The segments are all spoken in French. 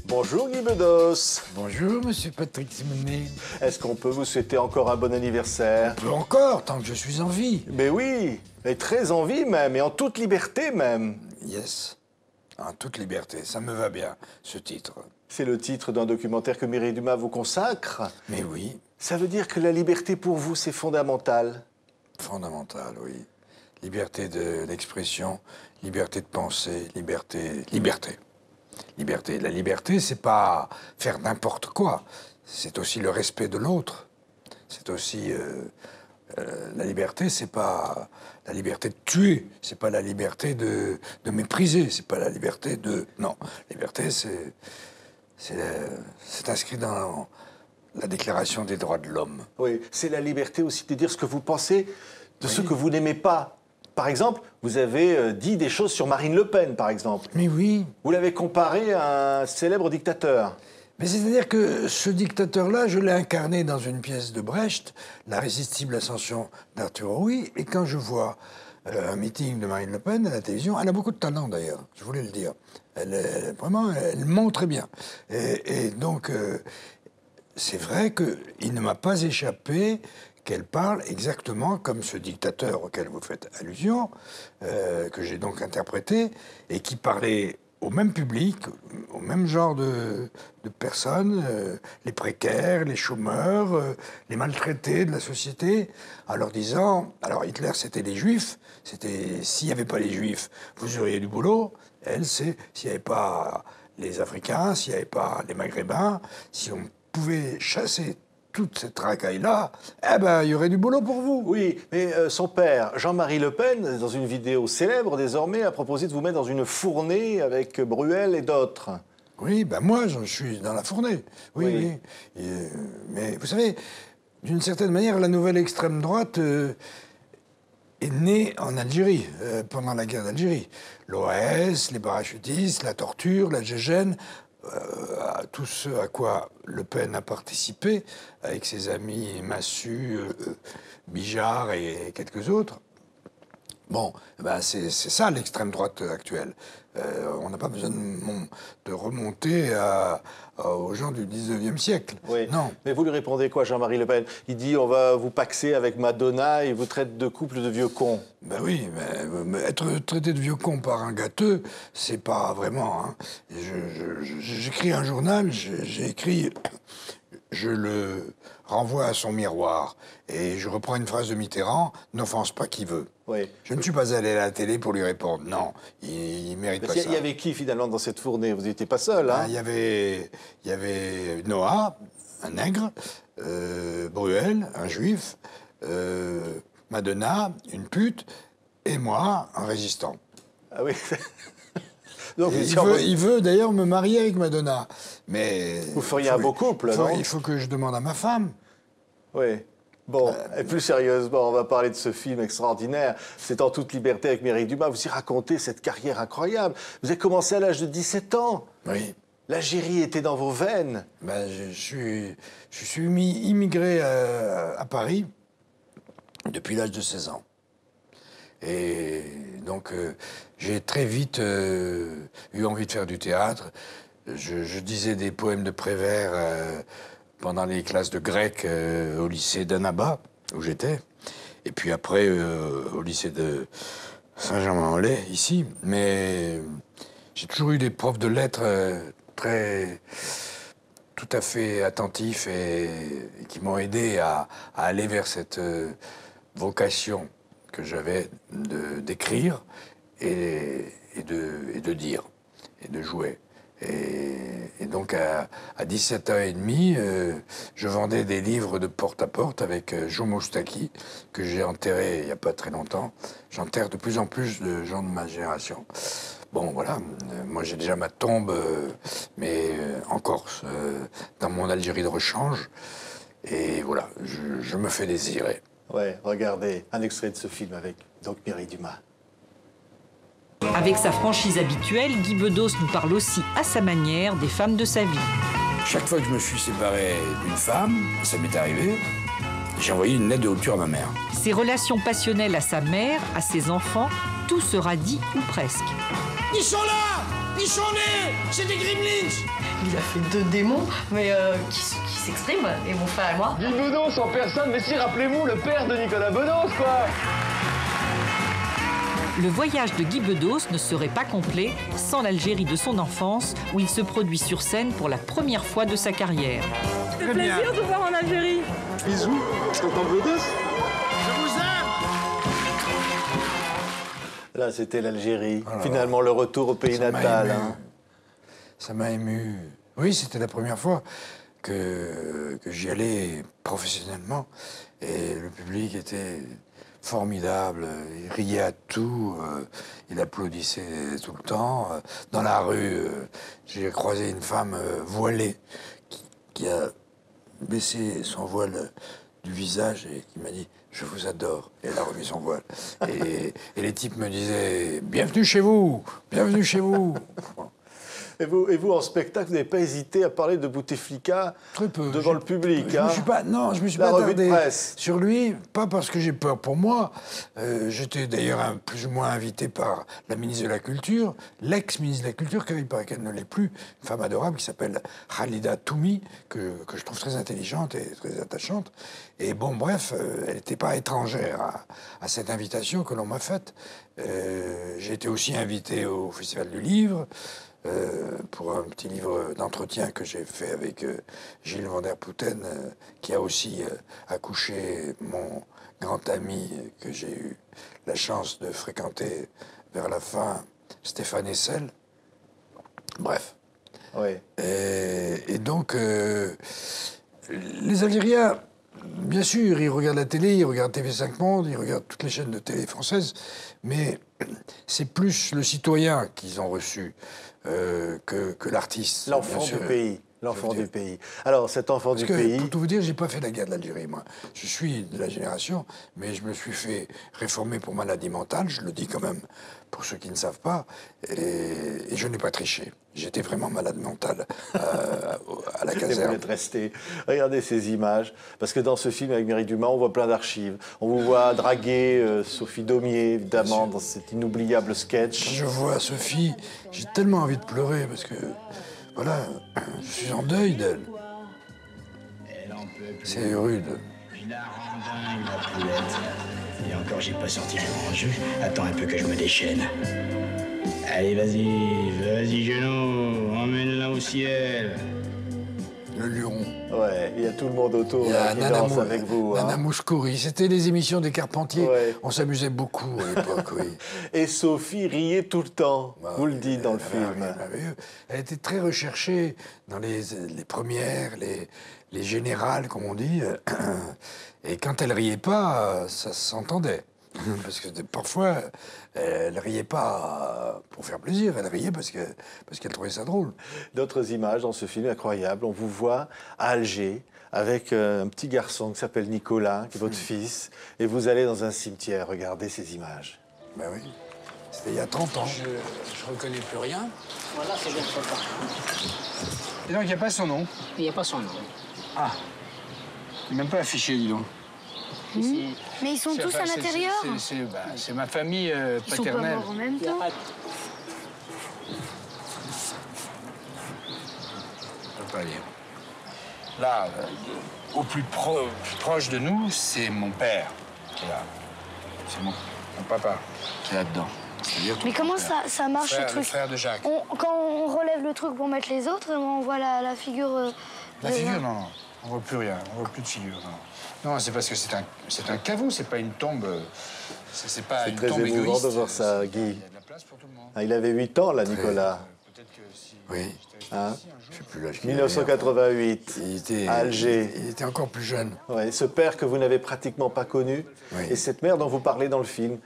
Bonjour Guy Bedos. Bonjour, monsieur Patrick Simonet. Est-ce qu'on peut vous souhaiter encore un bon anniversaire? On peut encore, tant que je suis en vie. Mais oui, et très en vie même, et en toute liberté même. Yes, en toute liberté, ça me va bien, ce titre. C'est le titre d'un documentaire que Mireille Dumas vous consacre. Mais oui. Ça veut dire que la liberté pour vous, c'est fondamental? Fondamental, oui. Liberté d'expression, liberté de penser, liberté. Liberté. La liberté, c'est pas faire n'importe quoi. C'est aussi le respect de l'autre. C'est aussi... la liberté, c'est pas la liberté de tuer. C'est pas la liberté de mépriser. C'est pas la liberté de... Non. La liberté, c'est inscrit dans la Déclaration des droits de l'homme. Oui, c'est la liberté aussi de dire ce que vous pensez de oui. ce que vous n'aimez pas. Par exemple, vous avez dit des choses sur Marine Le Pen, par exemple. Mais oui. Vous l'avez comparé à un célèbre dictateur. Mais c'est-à-dire que ce dictateur-là, je l'ai incarné dans une pièce de Brecht, La résistible ascension d'Arthur Rouy, et quand je vois un meeting de Marine Le Pen à la télévision, elle a beaucoup de talent d'ailleurs, je voulais le dire. Elle ment très bien. Et donc, c'est vrai qu'il ne m'a pas échappé qu'elle parle exactement comme ce dictateur auquel vous faites allusion, que j'ai donc interprété, et qui parlait au même public, au même genre de personnes, les précaires, les chômeurs, les maltraités de la société, en leur disant, alors Hitler c'était les Juifs, c'était s'il n'y avait pas les Juifs, vous auriez du boulot, elle c'est s'il n'y avait pas les Africains, s'il n'y avait pas les Maghrébins, si on pouvait chasser toute cette racaille-là, eh ben, il y aurait du boulot pour vous. Oui, mais son père, Jean-Marie Le Pen, dans une vidéo célèbre désormais, a proposé de vous mettre dans une fournée avec Bruel et d'autres. Oui, ben moi, je suis dans la fournée. Oui. Mais vous savez, d'une certaine manière, la nouvelle extrême droite est née en Algérie, pendant la guerre d'Algérie. L'OAS, les parachutistes, la torture, la GIGN, tout ce à quoi Le Pen a participé, avec ses amis Massu, Bijard et quelques autres. Bon, ben c'est ça l'extrême droite actuelle. On n'a pas besoin de remonter aux gens du 19e siècle. Oui. Non. Mais vous lui répondez quoi, Jean-Marie Le Pen? Il dit on va vous paxer avec Madonna et vous traite de couple de vieux cons. Ben oui, mais être traité de vieux con par un gâteux, c'est pas vraiment... Hein. J'écris un journal, j'ai écrit... Je le renvoie à son miroir. Et je reprends une phrase de Mitterrand, n'offense pas qui veut. Oui. Je ne suis pas allé à la télé pour lui répondre. Non, il mérite pas ça. Il y avait qui finalement dans cette fournée? Vous n'étiez pas seul, hein? Il y avait Noah, un nègre, Bruel, un juif, Madonna, une pute, et moi, un résistant. Ah oui. Donc, il veut d'ailleurs me marier avec Madonna. Mais vous feriez un beau couple, non? Il faut que je demande à ma femme. Oui. Bon, et plus sérieusement, on va parler de ce film extraordinaire. C'est En toute liberté avec Mireille Dumas. Vous y racontez cette carrière incroyable. Vous avez commencé à l'âge de 17 ans. Oui. L'Algérie était dans vos veines. Ben, je suis immigré à Paris depuis l'âge de 16 ans. Et donc, j'ai très vite eu envie de faire du théâtre. Je disais des poèmes de Prévert pendant les classes de grec au lycée d'Annaba, où j'étais. Et puis après, au lycée de Saint-Germain-en-Laye, ici. Mais j'ai toujours eu des profs de lettres tout à fait attentifs et qui m'ont aidé à aller vers cette vocation que j'avais d'écrire et de dire, et de jouer. Et donc, à 17 ans et demi, je vendais des livres de porte à porte avec Joe Moustaki, que j'ai enterré il n'y a pas très longtemps. J'enterre de plus en plus de gens de ma génération. Bon, voilà, moi j'ai déjà ma tombe, mais en Corse, dans mon Algérie de rechange. Et voilà, je me fais désirer. Ouais, regardez, un extrait de ce film avec donc Mireille Dumas. Avec sa franchise habituelle, Guy Bedos nous parle aussi à sa manière des femmes de sa vie. Chaque fois que je me suis séparé d'une femme, ça m'est arrivé, j'ai envoyé une lettre de rupture à ma mère. Ses relations passionnelles à sa mère, à ses enfants, tout sera dit ou presque. Ils sont là! Ils sont nés! C'est des gremlins! Il a fait 2 démons, mais qui s'expriment, et mon frère et moi. Guy Bedos en personne, mais si, rappelez-vous, le père de Nicolas Bedos, quoi. Le voyage de Guy Bedos ne serait pas complet sans l'Algérie de son enfance, où il se produit sur scène pour la première fois de sa carrière. C'est plaisir de voir en Algérie. Bisous, tonton Bedos. Je vous aime! Là, c'était l'Algérie. Oh là là. Finalement, le retour au pays Ça m'a natal. ému. Hein. Ça m'a ému. Oui, c'était la première fois que j'y allais professionnellement. Et le public était formidable. Il riait à tout. Il applaudissait tout le temps. Dans la rue, j'ai croisé une femme voilée qui a baissé son voile du visage et qui m'a dit « Je vous adore ». Et elle a remis son voile. Et les types me disaient « Bienvenue chez vous, bienvenue chez vous ». Et vous, en spectacle, vous n'avez pas hésité à parler de Bouteflika Très peu. devant le public. Je me suis pas, non, je me suis La pas revue de attardé presse. sur lui, pas parce que j'ai peur pour moi. J'étais d'ailleurs plus ou moins invité par la ministre de la Culture, l'ex-ministre de la Culture, car il paraît qu'elle ne l'est plus, une femme adorable qui s'appelle Khalida Toumi, que je trouve très intelligente et très attachante. Et bon, bref, elle n'était pas étrangère à cette invitation que l'on m'a faite. J'ai été aussi invité au Festival du Livre, pour un petit livre d'entretien que j'ai fait avec Gilles Van der Putten, qui a aussi accouché mon grand ami que j'ai eu la chance de fréquenter vers la fin, Stéphane Hessel. Bref. Oui. Et donc, les Algériens, bien sûr, ils regardent la télé, ils regardent TV5 Monde, ils regardent toutes les chaînes de télé françaises, mais c'est plus le citoyen qu'ils ont reçu que l'artiste. L'enfant bien du sûr. pays. L'enfant du pays. Alors, cet enfant Parce du que, pays... pour tout vous dire, j'ai pas fait la guerre de l'Algérie, moi. Je suis de la génération, mais je me suis fait réformer pour maladie mentale, je le dis quand même pour ceux qui ne savent pas, et je n'ai pas triché. J'étais vraiment malade mental à la Et vous caserne. êtes resté. Regardez ces images, parce que dans ce film avec Mireille Dumas, on voit plein d'archives. On vous voit draguer Sophie Daumier, évidemment, dans cet inoubliable Quand sketch. je vois Sophie, j'ai tellement envie de pleurer parce que, voilà, je suis en deuil d'elle. C'est rude. Je la rends dingue, la poulette. Et encore, j'ai pas sorti le grand jeu. Attends un peu que je me déchaîne. Allez, vas-y, genou, emmène-la au ciel. Le luron. Ouais, il y a tout le monde autour Il y là, a qui danse avec vous. Nana Hein. Mouskouri. C'était les émissions des Carpentiers. Ouais. On s'amusait beaucoup à l'époque, oui. Et Sophie riait tout le temps, vous le dites dans le Elle avait film. un rire merveilleux. Elle était très recherchée dans les premières, les générales, comme on dit. Et quand elle riait pas, ça s'entendait. Parce que parfois, elle riait pas pour faire plaisir, elle riait parce qu'elle trouvait ça drôle. D'autres images dans ce film incroyable. On vous voit à Alger avec un petit garçon qui s'appelle Nicolas, qui est votre fils, et vous allez dans un cimetière. Regardez ces images. Ben oui, c'était il y a 30 ans. Je reconnais plus rien. Voilà, c'est bien trop tard. Et donc, il n'y a pas son nom. Il n'y a pas son nom. Ah. Il n'est même pas affiché, dis donc. Mais ils sont tous à l'intérieur. C'est ma famille Ils sont pas paternelle. morts en même temps. Je peux pas lire. Là, au plus proche de nous, c'est mon père qui est là. C'est mon papa qui est là-dedans. Mais comment ça marche, ce Le truc frère de Jacques. Quand on relève le truc pour mettre les autres, on voit la figure... La figure, non. On voit plus rien. On voit plus de figure, non. Non, c'est parce que c'est un caveau, c'est pas une tombe. C'est pas C'est une très tombe émouvant égoïste. de voir ça, Il y Guy. a de la place pour tout le monde. Ah, il avait 8 ans, là, Nicolas. Peut-être que si... Oui, Hein je sais plus l'âge qu'il avait. 1988, Il était, à Alger. Il était encore plus jeune. Ouais, ce père que vous n'avez pratiquement pas connu, Oui. et cette mère dont vous parlez dans le film,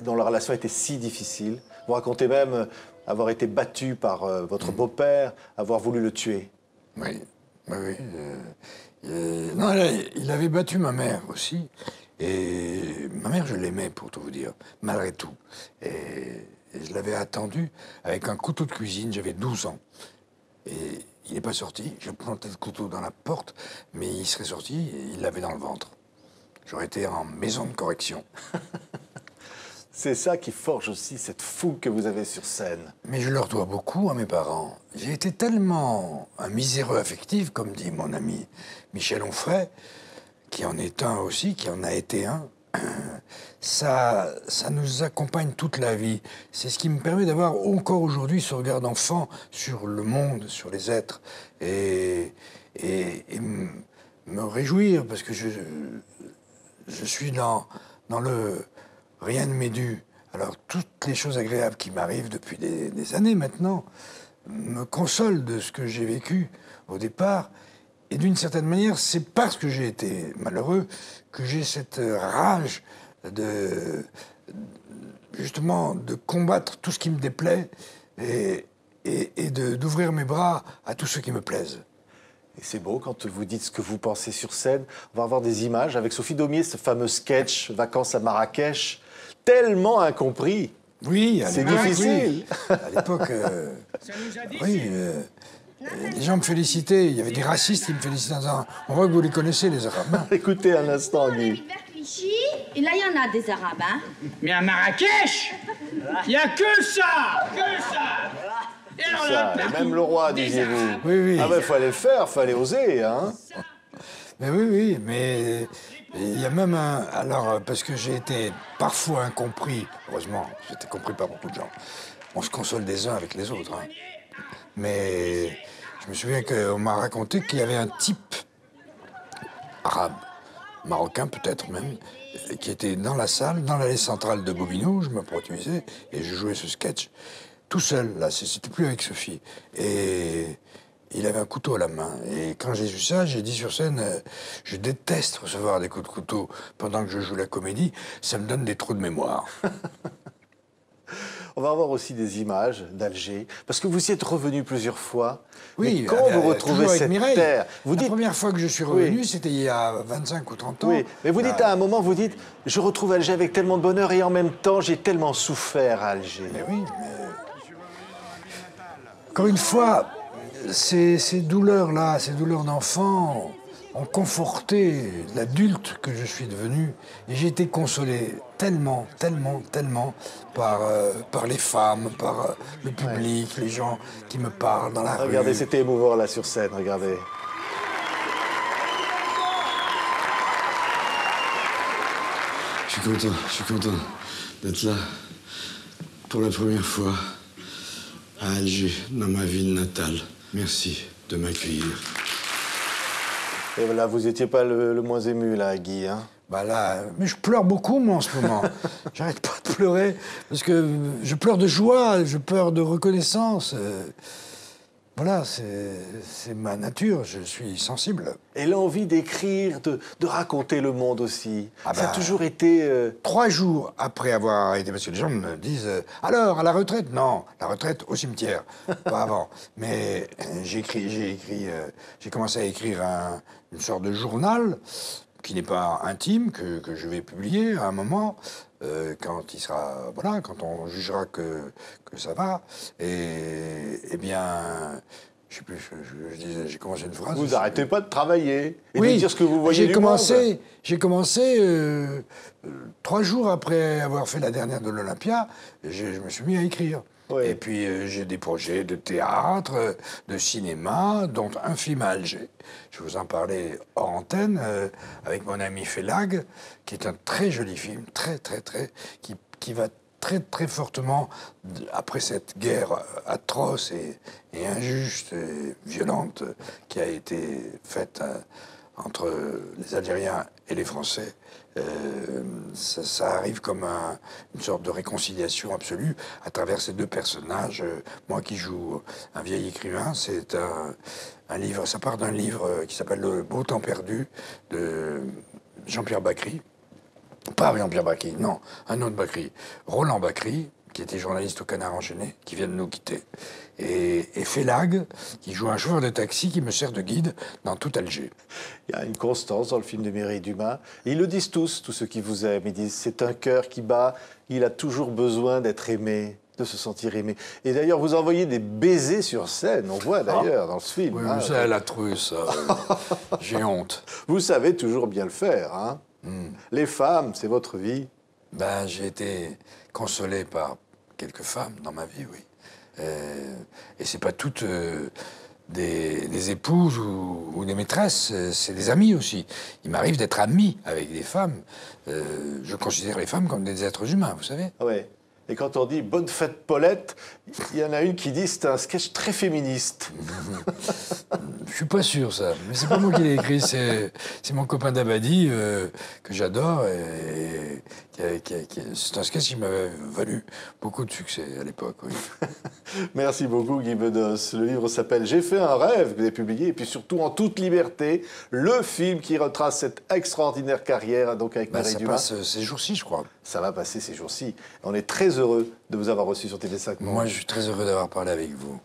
dont la relation était si difficile. Vous racontez même avoir été battu par votre beau-père, avoir voulu le tuer. Oui, oui. Non, il avait battu ma mère aussi. Et ma mère, je l'aimais, pour tout vous dire, malgré tout. Et je l'avais attendu avec un couteau de cuisine, j'avais 12 ans. Et il n'est pas sorti, je plantais le couteau dans la porte, mais il serait sorti et il l'avait dans le ventre. J'aurais été en maison de correction. C'est ça qui forge aussi cette fougue que vous avez sur scène. Mais je leur dois beaucoup à mes parents. J'ai été tellement un miséreux affectif, comme dit mon ami Michel Onfray, qui en est un aussi, qui en a été un. Ça nous accompagne toute la vie. C'est ce qui me permet d'avoir encore aujourd'hui ce regard d'enfant sur le monde, sur les êtres, et me réjouir, parce que je suis dans le rien ne m'est dû. Alors toutes les choses agréables qui m'arrivent depuis des années maintenant me consolent de ce que j'ai vécu au départ. Et d'une certaine manière, c'est parce que j'ai été malheureux que j'ai cette rage justement de combattre tout ce qui me déplaît et d'ouvrir mes bras à tous ceux qui me plaisent. Et c'est beau quand vous dites ce que vous pensez sur scène. On va avoir des images avec Sophie Daumier, ce fameux sketch « Vacances à Marrakech », tellement incompris. Oui, c'est difficile. Oui. À l'époque, les gens me félicitaient. Il y avait des racistes qui me félicitaient en disant « On voit que vous les connaissez, les Arabes. » Écoutez un instant, Guy. Et là, il y en a des Arabes, hein. Mais à Marrakech, il n'y a que ça. Que ça. Et alors là, même le roi, disiez-vous. Oui, oui. Ah ben, il fallait le faire, il fallait oser, hein. Mais oui, mais il y a même un... Alors, parce que j'ai été parfois incompris, heureusement, j'ai été compris par beaucoup de gens. On se console des uns avec les autres, hein. Mais je me souviens qu'on m'a raconté qu'il y avait un type arabe, marocain peut-être même, qui était dans la salle, dans l'allée centrale de Bobino, je me produisais, et je jouais ce sketch, tout seul, là, c'était plus avec Sophie. Et il avait un couteau à la main. Et quand j'ai vu ça, j'ai dit sur scène, je déteste recevoir des coups de couteau pendant que je joue la comédie, ça me donne des trous de mémoire. On va avoir aussi des images d'Alger, parce que vous y êtes revenu plusieurs fois. Oui, mais quand vous retrouvez cette terre... Vous dites... La première fois que je suis revenu, c'était il y a 25 ou 30 ans. Oui, mais vous dites à un moment, vous dites, je retrouve Alger avec tellement de bonheur et en même temps, j'ai tellement souffert à Alger. Mais oui, mais... Encore une fois, ces douleurs-là, ces douleurs d'enfant ont conforté l'adulte que je suis devenu. Et j'ai été consolé tellement, tellement, tellement par les femmes, par le public, les gens qui me parlent dans la rue. Regardez, c'était émouvant là sur scène, regardez. Je suis content d'être là pour la première fois à Alger, dans ma ville natale. Merci de m'accueillir. Et voilà, vous n'étiez pas le moins ému, là, Guy, hein? Bah là, mais je pleure beaucoup, moi, en ce moment. J'arrête pas de pleurer, parce que je pleure de joie, je pleure de reconnaissance. Voilà, c'est ma nature, je suis sensible. Et l'envie d'écrire, de raconter le monde aussi, ah ça a toujours été... 3 jours après avoir arrêté, parce que les gens me disent « Alors, à la retraite ?» Non, la retraite au cimetière, pas avant. Mais j'ai commencé à écrire une sorte de journal qui n'est pas intime, que je vais publier à un moment, quand il sera... Voilà, quand on jugera que ça va. Et bien... Je sais plus, je disais, j'ai commencé une phrase. Vous n'arrêtez pas de travailler et oui, de dire ce que vous voyez du monde. J'ai commencé 3 jours après avoir fait la dernière de l'Olympia, je me suis mis à écrire. Oui. Et puis j'ai des projets de théâtre, de cinéma, dont un film à Alger. Je vous en parlais hors antenne, avec mon ami Félag, qui est un très joli film, qui va très, très fortement, après cette guerre atroce et injuste et violente qui a été faite entre les Algériens et les Français, ça arrive comme une sorte de réconciliation absolue à travers ces 2 personnages. Moi qui joue un vieil écrivain, c'est un livre, ça part d'un livre qui s'appelle Le Beau Temps Perdu de Jean-Pierre Bacry. Pas Jean-Pierre Bacry, non, un autre Bacry. Roland Bacry, qui était journaliste au Canard enchaîné, qui vient de nous quitter. Et Félag, qui joue un chauffeur de taxi qui me sert de guide dans tout Alger. Il y a une constance dans le film de Mireille Dumas. Et ils le disent tous ceux qui vous aiment. Ils disent c'est un cœur qui bat, il a toujours besoin d'être aimé, de se sentir aimé. Et d'ailleurs, vous envoyez des baisers sur scène, on voit d'ailleurs dans ce film. Oui, hein, ça, elle a trouvé ça. J'ai honte. Vous savez toujours bien le faire, hein? Les femmes, c'est votre vie. Ben, j'ai été consolé par quelques femmes dans ma vie, oui. Et c'est pas toutes des épouses ou des maîtresses, c'est des amis aussi. Il m'arrive d'être ami avec des femmes. Je considère les femmes comme des êtres humains, vous savez. Ah ouais. Et quand on dit « Bonne fête, Paulette », il y en a une qui dit « C'est un sketch très féministe ». Je suis pas sûr, ça. Mais c'est pas moi qui l'ai écrit, c'est mon copain Dabadi, que j'adore. Et c'est un sketch qui m'avait valu beaucoup de succès à l'époque, oui. Merci beaucoup, Guy Bedos. Le livre s'appelle « J'ai fait un rêve », que vous avez publié, et puis surtout « En toute liberté », le film qui retrace cette extraordinaire carrière, donc avec Mireille Dumas. Ça passe ces jours-ci, je crois. Ça va passer ces jours-ci. On est très heureux de vous avoir reçu sur TV5 Monde. Moi, je suis très heureux d'avoir parlé avec vous.